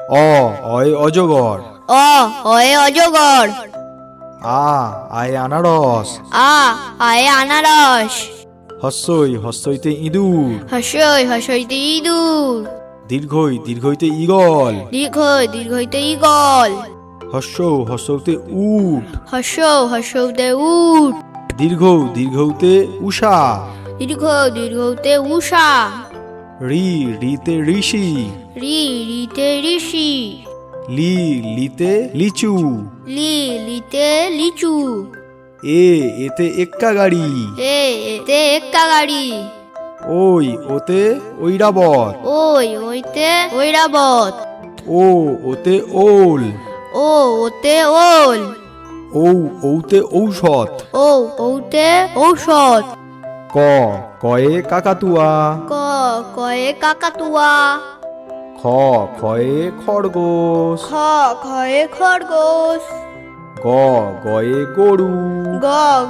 অয় অজগর। অয়ে অজগর। আয় আনারস। আয়ে আনারস। হস্যইতে ইঁদুর। হসইতে ইঁদুর। দীর্ঘইতে ঈগল। দীর্ঘইতে ঈগল। হস্যতে উট। হসৌতে উট। দীর্ঘতে উষা। দীর্ঘতে উষা। রিতে ঋষি। রিতে ঋষি। লিতে লিচু। লিতে লিচু। এতে এক্কা গাড়ি। এতে এক্কা গাড়ি। ওতে ঐরাবত। ওইতে ঐরাবত। ওতে ওল। ওতে ওল। ওতে ঔষধ। ওতে ঔষধ। কয়ে কাকাতুয়া। কয়ে কাকাতুয়া। খয়ে খরগোশ। খয়ে খরগোশ। গয়ে গরু।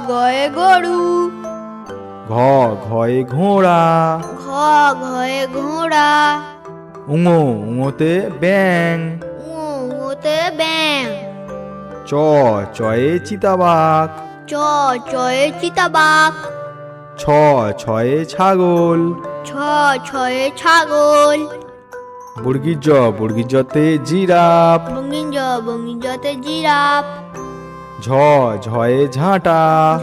গয়ে গরু। ঘয়ে ঘোড়া। ঘয়ে ঘোড়া। উঙোতে ব্যাং। ওতে ব্যাং। চয়ে চিতাবাঘ। চয়ে চিতাবাঘ। ছয়ে ছাগল। ছয়ে ছাগল। বর্গীজতে জিরাফ। বঙ্গিঞ্জতে জিরাফ। ঝয়ে ঝাঁটা।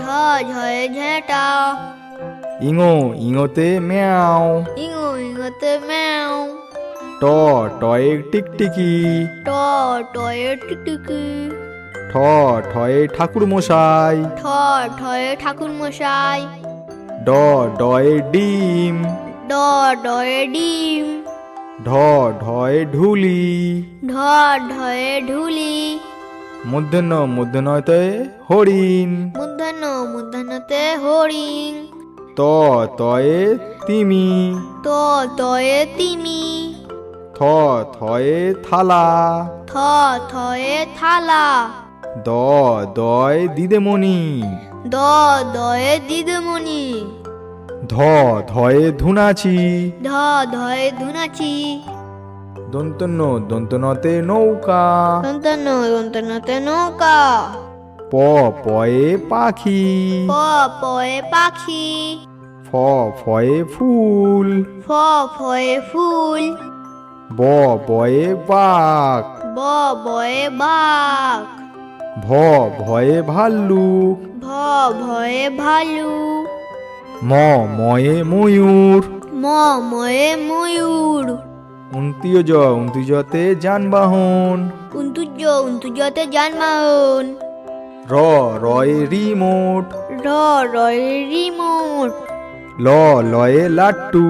ঝয়ে ঝেঁটা। ইঙোতে ম্যাও। ইঙোতে ম্যাও। টয়ে টিকটিকি। টয়ে টিকটিকি। ঠয়ে ঠাকুর মশাই। ঠয়ে ঠাকুর মশাই। ডয়ে ডিম। ডয়ে ডিম। ঢয়ে ঢুলি। ঢয়ে ঢুলি। মূর্ধন্যতে হরিণ। মূর্ধন্যতে হরিণ। তয়ে তিমি। তয়ে তিমি। থয়ে থালা। থয়ে থালা। দয়ে দিদেমণি। দয়ে দিদিমণি। ধয়ে ধুনাচি। ধয়ে ধুনাচি। দন্তন্যতে নৌকা। দন্তন্যতে নৌকা। পয়ে পাখি। পয়ে পাখি। ফয়ে ফুল। ফয়ে ফুল। বয়ে বাঘ। বয়ে বাঘ। ভয়ে ভাল্লুক। ভয়ে ভালু। ময়ে ময়ূর। ময়ে ময়ূর। উন্তিজতে যানবাহন। উন্তুজতে যানবাহন। রয়ে রিমোট। রয়ে রিমোট। লয়ে লাট্টু।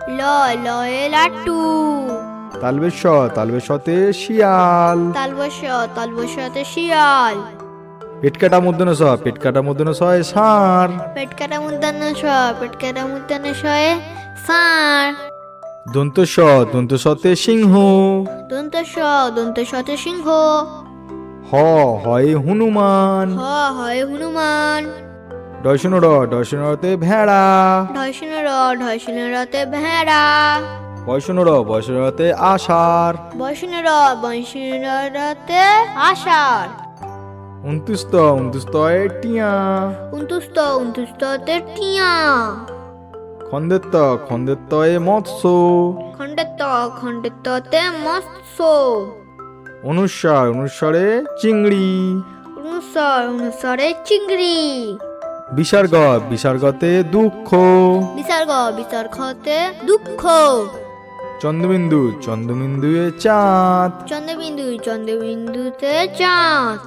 লয়ে লাট্টু। তালবেশতে শিয়াল। তালবশতে শিয়াল। পেটকাটা মূর্ধন্য সয় ষাঁড়। পেটকাটা মূর্ধন্য শয়ে ষাঁড়। দন্তস্বতে সিংহ। দন্তস্বতে সিংহ। হয়ে হনুমান। হয় হনুমান। ডয়সনতে ভেড়া। ঢয়সিনরতে ভেড়া। বয়সনতে আষাঢ়। বয়সিনরতে আষাঢ়। উনতুস্তয়ে টিয়া। উন্তুস্ততে টিয়া। খন্দেত্তয়ে মৎস্য। খণ্ডেত্ততে মৎস্য। অনুস্বরে চিংড়ি। অনুসারে চিংড়ি। বিসর্গতে দুঃখ। বিসর্গতে দুঃখ। চন্দ্রবিন্দুয়ে চাঁদ। চন্দ্রবিন্দুতে চাঁদ।